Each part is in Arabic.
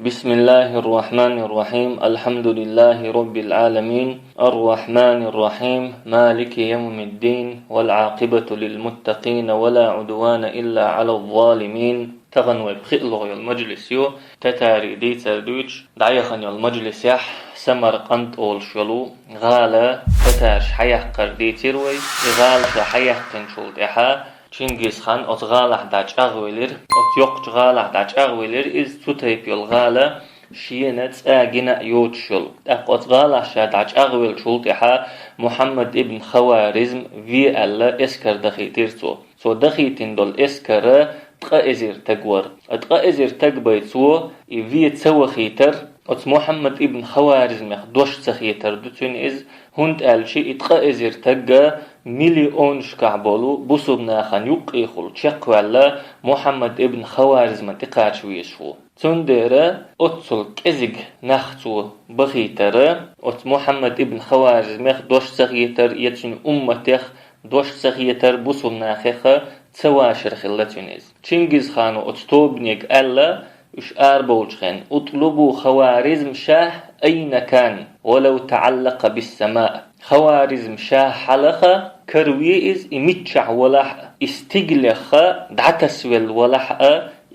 بسم الله الرحمن الرحيم الحمد لله رب العالمين الرحمن الرحيم مالك يوم الدين والعاقبة للمتقين ولا عدوان إلا على الظالمين تغنوا بخئلغ المجلس يو تتاري دي تردوج دعيخن المجلس يح سمر قنط أول شلو غالة تتارش حيح قردي تروي غالش حيح تنشول دحا Çingiz Han ot galah daç ağvelir, ot yok galah daç ağvelir iz tutayıp yol gala şiyene tsagina yotşul. Ot galah şa daç ağvel şul tiha Muhammed ibn Khawarizm vi alla esker dakhitir so dakhitin dol eskara tqa ezir tagwar. Tqa ezir tagbayt so vi tsawa khitar ot Muhammed ibn Khawarizm doş tsakhiter dutun iz هند الشي إتقا إزير تجا مليون شكعبولو بوسبنا خان يقيخل شق ولا محمد ابن خوارزم تقاش ويشو تندرة أتصل كزج نختو بخيترة أت محمد ابن خوارزم دوش سخيتر يتشن أمتخ دوش سخيتر بوسبنا خخ تسواشر خلتونيز تشينجيز خانو أتستوبنيك ألا إش أربولشخن اطلبوا خوارزم شاه أين كان ولو تعلق بالسماء خوارزم شاه حلقة كرويز إمتشع ولح استقلخ دعتسول ولح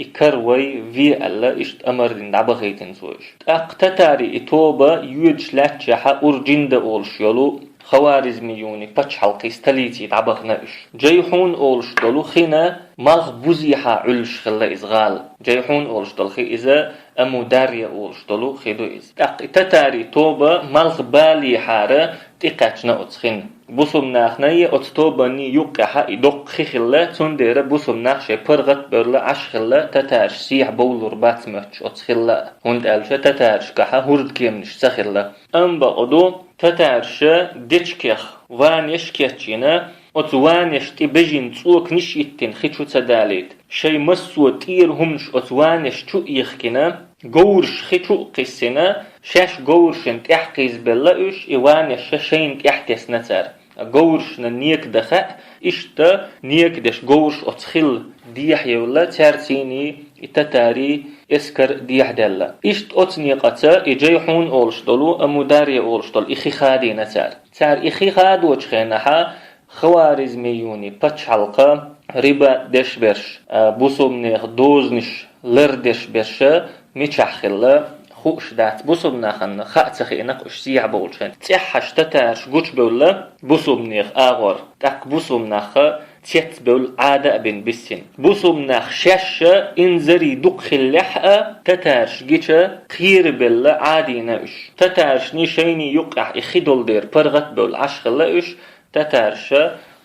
إكروي في الله إشت أمر دين دعبخيتن سوش أقتتاري إتوبة يوجش لاتشحة أرجند أولشيولو خوارزميوني بچ حلقي استليتي دعبخناش جيحون أولش دولو خينا مالغ بوزيحة علش خلا إزغال جيحون أولش دول خي إذا أمو داريا أولش دولو خيدو إز تتاري توبة مالغ بالي حارة تقاتنا أتخين بوسم ناخناي أتتوباني يقحا إدوق خي خلا تندير بوسم ناخشي برغت برلا عش خلا تتارش سيح بولور باتمتش أتخلا هند ألشا تتارش كحا هرد كيمنش سخلا أم بقدو تتارش ديشكيخ وانيش كيتشينا أتوانيش تبجين تسوك نشيتين خيتشو تداليت شي مسو تير همش أتوانيش تو يخكنا جورش خيتشو قيسنا شاش جورشن تحقيز بلاش إيوانيش شين تحتس نتر جورش نيك دخاء إشتا نيك دش جورش أتخل ديح يولا تارتيني تتاري اسكر ديح دالا إشت أتني قتا إجيحون أولشتلو أموداري أولشتل إخي خادي نتار تار إخي خاد وجخينها خوارزميوني بچ حلقة ربا دش برش بوسومنيخ دوزنش لر دش برش ميچحخلا خوش دات بوسومنا خن خاتخينق اش سيع بولشن تحش تتارش گوچ بولا بوسومنيخ آغور تاق بوسومناخ تيت بول عادة بن بسين بوسومناخ شاش انزري دق خلحة تتارش جيشا خير بلا عادي ناش تتارش نيشيني يقع اخيدول دير برغت بول عشخلا اش تتارش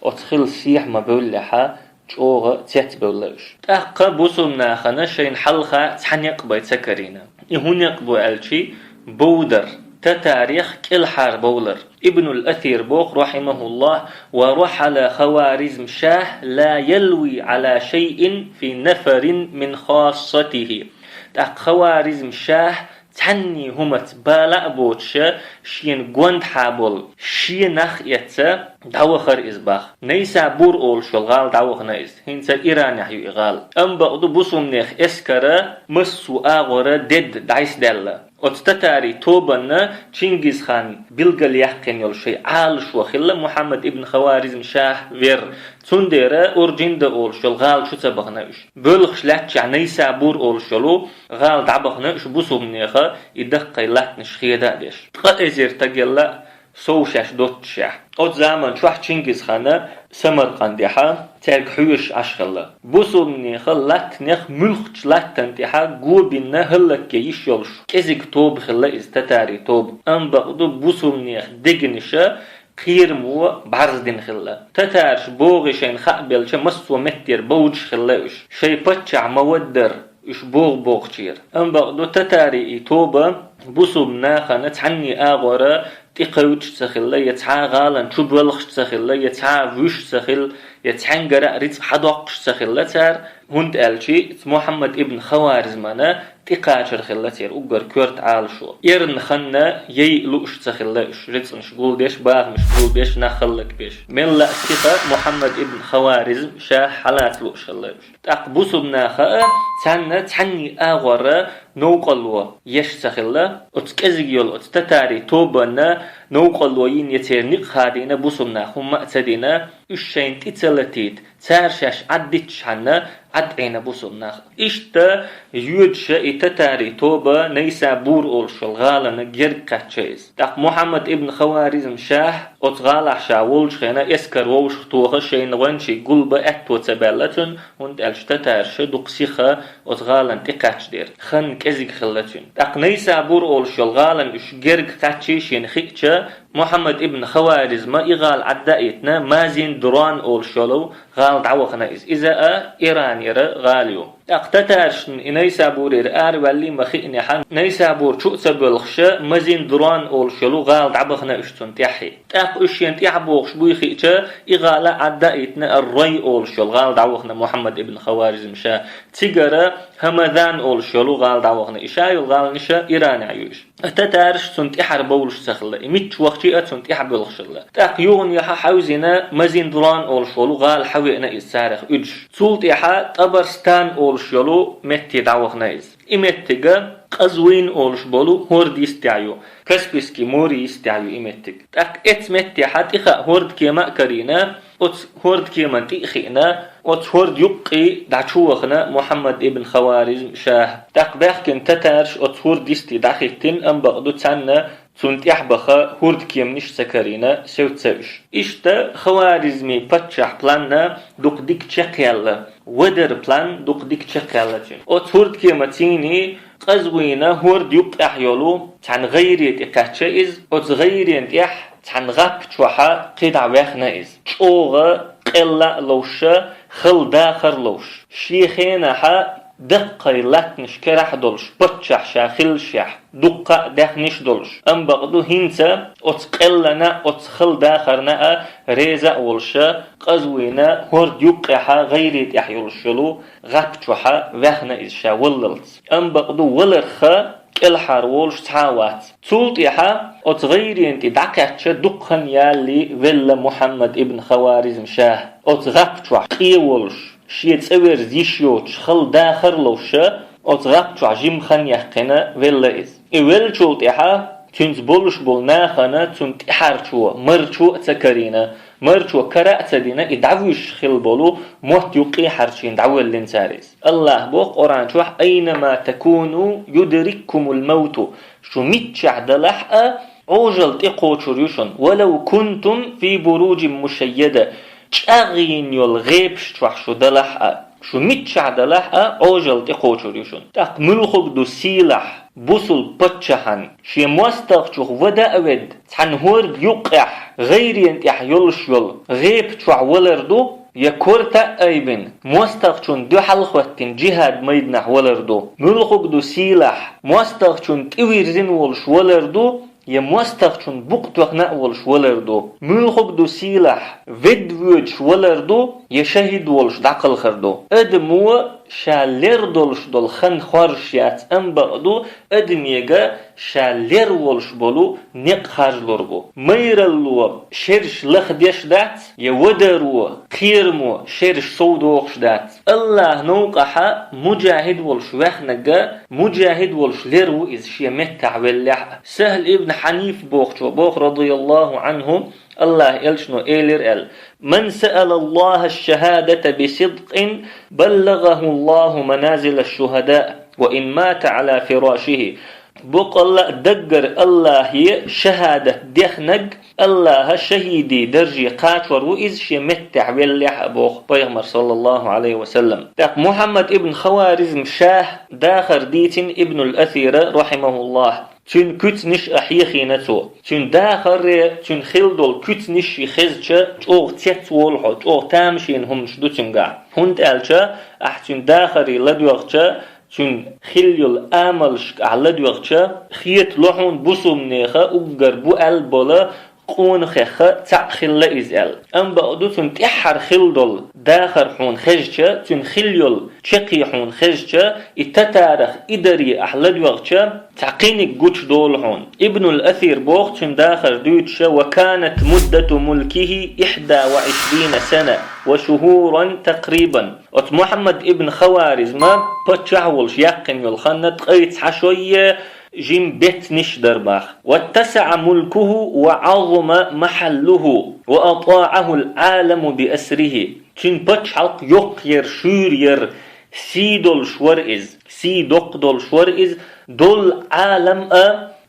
اتخل سيح ما بولحة جوغ تيت بولاش تاق بوسومنا خنا شين حلقة تحنيق بيت سكرينا يهونيق بو الشي بودر تتاريخ كل حار بولر ابن الأثير بوق رحمه الله ورحل خوارزم شاه لا يلوي على شيء في نفر من خاصته تاق خوارزم شاه تعني همت بالا بوتش شين گوند حابل شي نخ يتسا دعوخر إزباخ نيسا بور أول شلغال دعوخ نايز هنسا إيران يحيو إغال أم بقدو بوسوم نيخ إسكرا مسو آغورا دد دعيس دالا أتتاري توبنا چنگيز خان بلغل يحقن يول شي عالش وخلا محمد ابن خوارزم شاه وير تنديرا أرجند أول شلغال شو تبغناش بلغش لاتش نيسا بور أول شلو غال دعبغناش بوسوم نيخا إدقى لاتنش خيدا ديش قائزير تقيلا سوشاش دوتشاح أو زمان شوح چنگيز خانا سمرقندحا تاق حيوش عشغلا بوسومني خلات نخ ملخش لاتنتحا قوبنا هلك يش يولش كزيك توب خلا استتاري توب أم بقدو بوسومني دقنشا قيرمو بعرضين خلا تتارش بوغشين خقبلش مسو متر بوج خلاش شي بچع مودر إش بوغ چير أم بقدو تتاري توبا بوسومنا خانا تعني آغورا تقوش تسخلا يتعا غالن شبولخش تسخلا يتعا وش تسخل يتعنقر ريت حدوقش تسخلا تار هند ألشي محمد ابن خوارزمانا تقاشر خلتير أجر كورت عال شو يرن خنا يلوش تخلش رتسنش قول بيش باغ مش قول بيش نخلك بيش من لا ثقة محمد ابن خوارزم شاه حالات لوش خلش تقبص بناخا تعني أغورا نوقلوا يشتخلا أتكزيول أتتاري توبنا نوقلوا يترنق هادينا بوسمنا هم أتدينا الشين تتلتيت تارشاش عدتش حنا عدعينا بوسمنا إشتا يودش إتتاري توبا نيسا بور أولشل غالنا جرقا تشيز تاق محمد ابن خوارزم شاه أتغالح شاولش خينا إسكر ووش خطوخ شين وانشي قلبا أتو تبالتن وانت ألشتا تارش دقسيخا أتغالن تقاتش دير خن كزيك خلتن تاق نيسا بور أولشل غالن إش جرق قاتشيشين خيكشا محمد ابن خوارزم إغال عدائتنا مازين دران أولشلو غال دعوخنا إذا إيران غاليو اقتتارش نيسابورير واللي مخيني حن نيسابور شو تبلخش مزين دران أولشلو غال دعبخنا اشتن تحي تاق اشين تحبوخش بويخيتش إغالة عدائتنا الري أولشل غال دعوخنا محمد ابن خوارزم شا تيجرة همذان أولشلو غال دعوخنا إشايو غال نشا إيران عيوش اقتتارش سنت إحر بولش سخلة إميتش وقتي سنت إحر بلخشلة تاق يغن يحا حوزنا مزين دران أولشلو غال حوينا إسارخ إج سولت إحا تبرستان أولشلو متي دعوخنايز إمتيغا قزوين أولش بولو هورد يستعيو كسبسكي موري يستعيو إمتيغ تاك متي حاتيخا هورد كيما كرينا هورد كيما تيخينا هورد يقي دعشوخنا محمد ابن خوارزم شاه تاك باخكن تتارش هورد يستي داخيتين أم بغدو تسانا سنت يحبخا هورد كيمنش سكرينا سوتسوش إشتا خوارزمي باتشح بلانا دوك ديك تشكيالا ودر بلان دوك ديك تشكيالا هورد كيمتيني قزوينا هورد يبقى يولو تان غيريت إقاتشايز غيريت يح تان غاب تشوحا قيدع واخنايز تشوغا قلا لوشا خل داخر لوش شيخينا حا دقة لاتنش كرح دولش بطشح شاخل شح دقة دخنش دولش أم بغدو هنسا أتقلنا أتخل داخرنا ريزا أولشا قزوينا هورد يقحا غيريت يحيولشلو غابتوحا وحنا إزشا وللت أم بغدو ولرخا الحار وولش تعاوات تولت يحا أتغيرين تدعكتش دقن يالي ولا محمد ابن خوارزم شاه أتغابتوح قيولش شيت أور زيشيوش خل داخر لوشا أتغابتوح جيم خان يحقنا ولا إز إول شولت يحا تنز بولش بولناخنا تنت إحارشوا مرشوا تكرينا مرشوا كرأت دينا إدعوش خل بولو موت يقي حرشين دعوة لنساريس الله بوق قرآن شوح أينما تكونوا يدرككم الموت شو ميتشع دلحقا عوجل تقوشريشن ولو كنتم في بروج مشيدة تشاغين يول غيبش شو دلحقا شو ميتشع دلحقا عوجل تقوشريشن تاق ملخوك دو سيلح بوصل بتشحن شي مستغشوخ ودا أود تحن هورد يقح غير ينتح يلش يل غيب تشوع ولردو يكورتا أيبن مستغشون دو حلخوتين جهاد ميدنح ولردو ملخوك دو سيلح مستغشون تيويرزين ولش ولردو يمستغشون بقتوخ نأولش ولردو ملخوك دو سيلح فيدوش ولردو يشهد ولش دعقل خردو ادمو شالير دولش دول خن خارشيات انبقدو ادميغا شالير ولش بولو نق خارجلورغو ميرلو شرش لخديش دات يودرو خيرمو شرش سودوخش دات الله نوقحا مجاهد ولش وخنقا مجاهد ولش ليرو إذ شي متع واللح سهل ابن حنيف بوخ رضي الله عنه الله يلشنو إيلر من سأل الله الشهادة بصدق بلغه الله منازل الشهداء وإن مات على فراشه بقول دقر الله هي شهادة دخنق الله شهيدي درجي قاتور وإذ شمتع واللح بوخ بيغمر صلى الله عليه وسلم محمد ابن خوارزم شاه داخر ديتن ابن الأثير رحمه الله تون كت نش أحيخي نتو تون داخر تون خلدول كت نش خزجة أو تتولحو أو تامشين هم شدوتن قاع هند ألجا أحتون داخري لدوغجا تون خليول آملش على دوغجا خيت لحون بوسوم نيخا أقر بو ألبولا قون خخ تعخل إزال أم بقدو تن تحر خلدل داخر حون خجشة تن خليل تشقي حون خجشة التتارخ إدري أحلد وقتشة تعقينك جوش دول حون ابن الأثير بوخ تن داخر دوتشة وكانت مدة ملكه 21 سنة وشهورا تقريبا وت محمد ابن خوارزم بتشعولش يقن يلخنت قيت حشوية جيم بيت نشدر باخ واتسع ملكه وعظم محله وأطاعه العالم بأسره تن بتشعلق يقير شورير سيدول شورئز سيدوق دول شورئز دول عالم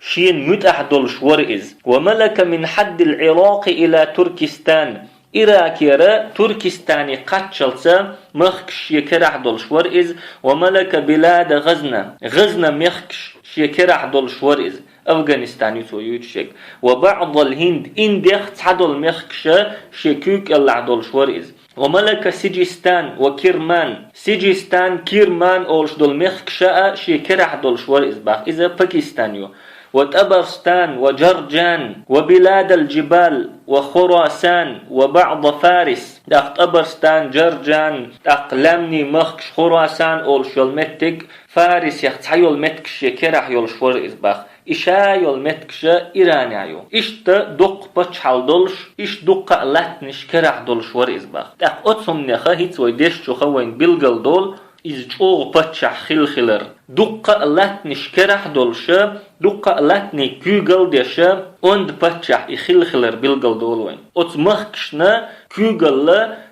شين متح دول شورئز وملك من حد العراق إلى تركستان إراكيرا تركستاني قاتشلسا مخكش يكرح دول شورئز وملك بلاد غزنة مخكش يكرح دول شورئز أفغانستاني سويوت شك وبعض الهند إندخ تعدل مخكشة شكوك اللع دول شورئز وملك سجستان وكرمان سجستان كرمان أولش دول مخكشة شكرح دول شورئز باخ إذا باكستانيو وتبرستان وجرجان وبلاد الجبال وخراسان وبعض فارس داخت أبرستان جرجان أقلامني مخش خراسان أولش يلمتك فارس يختحي يلمتكش يكرح يلشور إزباخ إشا يلمتكش إيراني عيو إشت دق بچحال دولش إش دق لاتنش كرح دولشور إزباخ داخ أتسم نخا هيت ويدش خوين بلغل دول إزجوغ بچح خلخلر دق لاتنش كرح دولش دق لاتني كوغل ديشا اوند بچح إخلخلر بلغل دولوين أت مخكشنا كوغل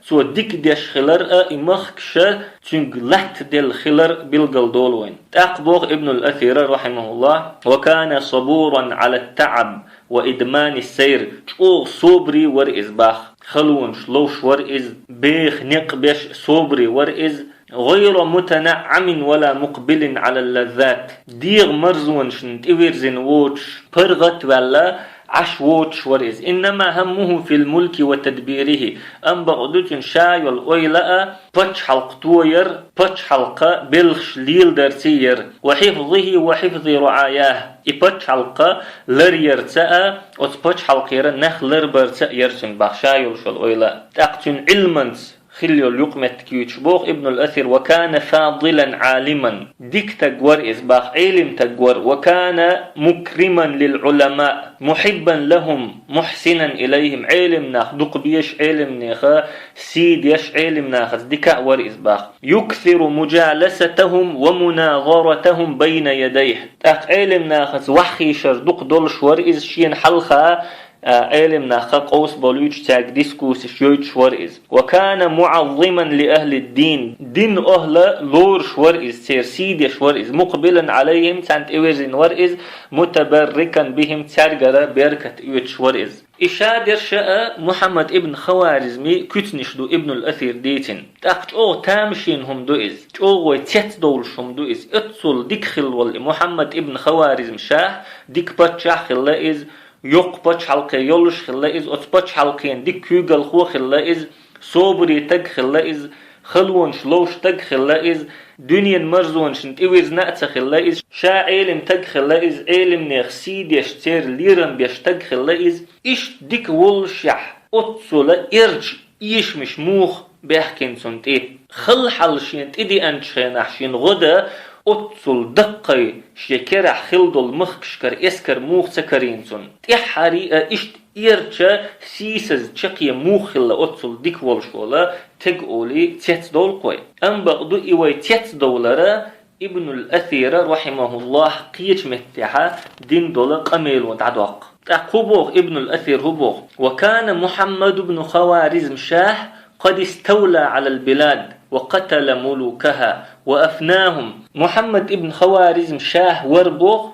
سو ديك ديش خلر إمخكشا تنگ لات دل خلر بلغل دولوين تأقبوغ ابن الأثير رحمه الله وكان صبورا على التعب وإدمان السير تشوغ صبري ورئز باخ خلون شلوش ورئز بيخ نقبش صبري ورئز غير متنعم ولا مقبل على اللذات ديغ مرزون شنت إويرزن ووتش برغت ولا عش ووتش ورئز إنما همه في الملك وتدبيره أم بغدوتن شاي والأويلاء بچ حلق توير بچ حلقة بلخش ليل درسير وحفظه وحفظ رعاياه إبچ حلقة لرير تاء وتبچ حلقير نخ لربر تاء يرسن بخشاي والأويلاء تأقتن علمنس خليو اليقمت كيوتش بوغ ابن الأثر وكان فاضلا عالما ديك تقور إزباخ علم تقور وكان مكرما للعلماء محبا لهم محسنا إليهم علم ناخ دق بيش علم ناخ سيد يش علم ناخ ديك ور إزباخ يكثر مجالستهم ومناظرتهم بين يديه تاق علم ناخ وحيشر دق دولش ور إز شين حلخة علم ناخ قوس بولوش تاق ديسكوس شويتش ورئز وكان معظما لأهل الدين دين أهل لورش ورئز تير سيدش ورئز مقبلا عليهم تانت إوزن ورئز متبركا بهم تارجر بركة إوتش ورئز إشادر شاء محمد ابن خوارزمي كتنشدو ابن الأثير ديتن تاقت تامشين هم دوئز ويتيت دولش هم دوئز اتصل ديك خلول محمد ابن خوارزم شاه ديك باتشاح خلائز يق بچ حلقه يولش خلائز ات بچ حلقين ديك كوغل خو خلائز صبري تق خلائز خلون شلوش تق خلائز دنيا مرزون شنت إويز نأت خلائز شا علم تق خلائز علم نخسيد يشتير ليرن بيشتق خلائز إش ديك ولشح أتصل إرج إيش مش موخ بيحكين سنت إيه خل حلشين تدي أنشين أحشين غدا أتصل دقي شكرح خلدل مخكشكر إسكر موخ سكرينسون تحري إشت إيرتشا سيسز تشقي موخلا أتصل ديك والشولا تقولي تيت دول قوي أم بقدو إيوي تيت دولارا ابن الأثير رحمه الله قيش متحا دين دول قميل وتعدوق تقوبوغ ابن الأثير هبوغ وكان محمد بن خوارزم شاه قد استولى على البلاد وقتل ملوكها وأفناهم محمد ابن خوارزم شاه وربوغ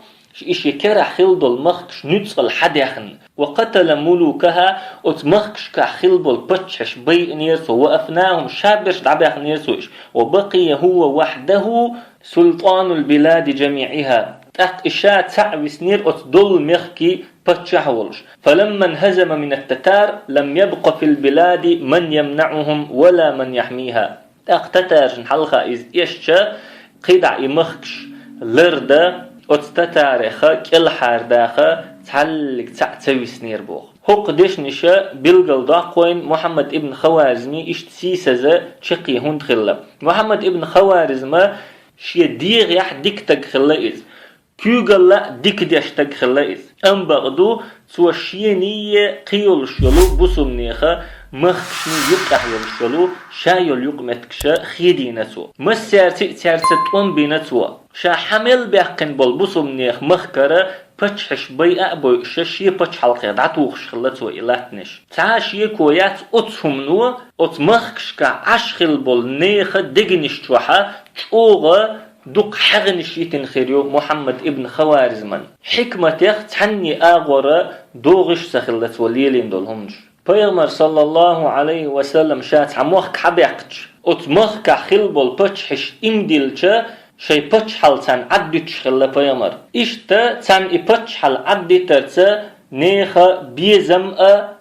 إيش يكرح خلدل مخكش نتصل حديخن وقتل ملوكها وتمخكش كخلبل بتشش بي نيرسو وأفناهم شابش دعبيخ نيرسوش وبقي هو وحده سلطان البلاد جميعها تحت إشاء تعوي سنير أتدل مخكي بتشحولش فلما انهزم من التتار لم يبق في البلاد من يمنعهم ولا من يحميها تتار حلقة إز إيشتا قيدع إمخكش لرده أتتاريخا كل حارداخا تعلق تعتوي سنير بوغ حق ديش نشا بلغل داقوين محمد ابن خوارزمي اشت سيسازا تشقي هند خلا محمد ابن خوارزما شي ديغ يح ديك تق خلا إز كيوغل لا ديك ديش تق خلا إز أم بغدو سوى شينية قيول شلو بسم نيخا مخشني يقح يلشلو شايل يقمتكشا خيدي نسو مسيرتي تون بينتوا شا حمل بيحقن بسم نيخ مخكرة بچحش بي أبو شاشي بچ حلقة دعتوخش خلتوا إلاتنش تعاشي كويات أتهم نوا أتمخكشكا عشخل بول نيخ دقنش توحا تشوغا دوق حغنش يتنخيريو محمد ابن خوارزمن حكمة يخ تحني آغورا دوغش سخلتوا ليلين دولهمش پیغمبر صلى الله عليه وسلم شات عموخ حبيقش أتمخكا خلبول بچحش إمدلچا شي بچحل تان عدتش خلا پیغمبر اشتا تان بچحل عدترتا نيخا بيزم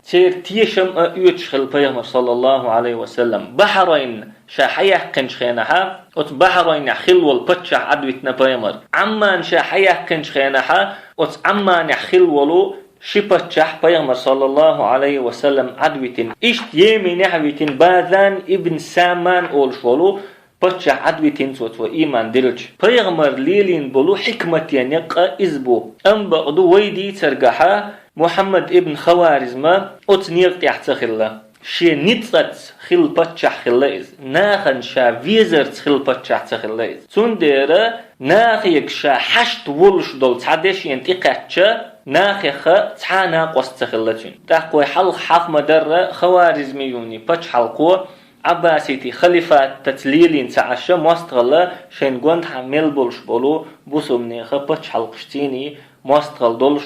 تير تيشم يوتشخل پیغمبر صلى الله عليه وسلم بحرين شاحيح قنش خينها ات بحرين خلول بچح عدوتنا پیغمبر عمان شاحيح قنش خينها ات عمان خلولو شبچح پیغمبر صلى الله عليه وسلم عدوتن اشت يمين حوتن باذان ابن سامان اولشولو بچح عدوتين سوت و إيمان دلج پیغمبر ليلين بلو حكمة ينقى إزبو أم بقدو ويدي ترقحا محمد ابن خوارزما أتنيق تحتخلا شي نتغت خل بچح خلايز ناخن شا ويزرت خل بچح تخلايز تندير ناخيك شا حشت ولش دول تعدش ينتقاتشا ناخيخا تحانا قوست تخلاتين تحقوي حلق حف مدر خوارزميوني بچ حلقو عباسيتي خليفة تتليلين تعشى مستغلا شين قوند حمل بولش بولو بوسومني خبتش حلقشتيني مستغل دولش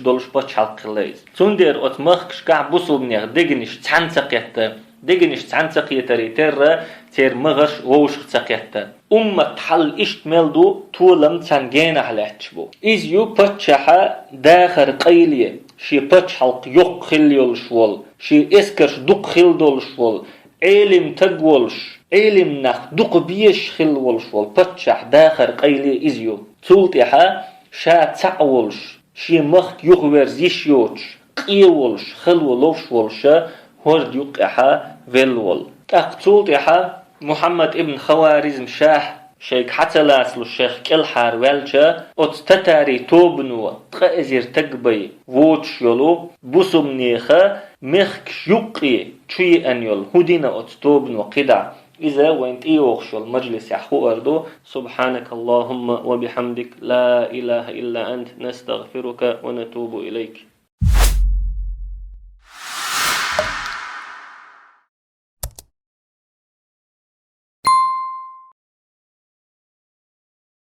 دولش بتش حلق ليز تندير اتمخش كع بوسومني دغنش تعنسقيت ريتر تير مغش ووش تسقيت تحل اشت ملدو طولم تنجينا حلاتشبو إز يو بتشحا داخر قيلية شي بتش حلق يق خليول شوال شي اسكرش دق خل دول شوال علم تقولش علم نخ دق بيش خل والشوال بتشح داخر قيلي إزيو تولتها شا تعولش شي مخ يغور زيشيوش قيولش خل ولوش والشا هورد يقحا فيلول تولتها محمد ابن خوارزم شاه شيخ حتى لاسلو الشيخ كالحار والشا تتاري توبنو تقازير تقبي ووتش يولو بوسم نيخا مخك يقي تشي أنيول هدينا أتوبن وقدع إذا وانت إيوخش المجلس يحقو أردو سبحانك اللهم وبحمدك لا إله إلا أنت نستغفرك ونتوب إليك